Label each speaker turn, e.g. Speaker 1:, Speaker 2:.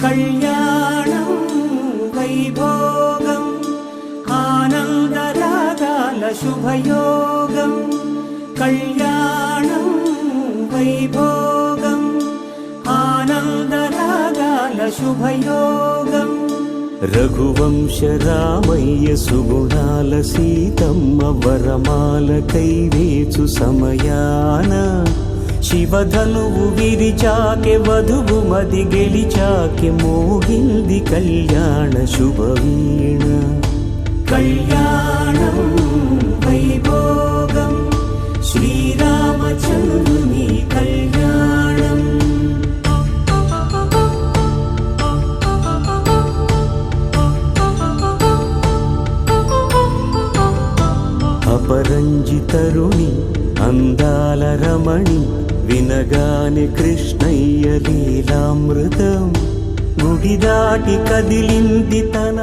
Speaker 1: కళ్యాణం వైభోగం ఆనందరాగాల శుభయోగం కళ్యాణం వైభోగం ఆనందరాగాల శుభయోగం రఘువంశ రామయ్య సుగుణాల సీతమ్మ వరమాల కైవేచు సమయాన శివధనువు విరిచాకె వధువు మది గెలిచాకె మోగింది కళ్యాణ శుభవీణ కళ్యాణం వైభోగం శ్రీరామచంద్రుని కళ్యాణం అపరంజితరుణి అందాల రమణి వినగానే కృష్ణయ్య లీలామృతం గుడి దాటి కదిలింది తన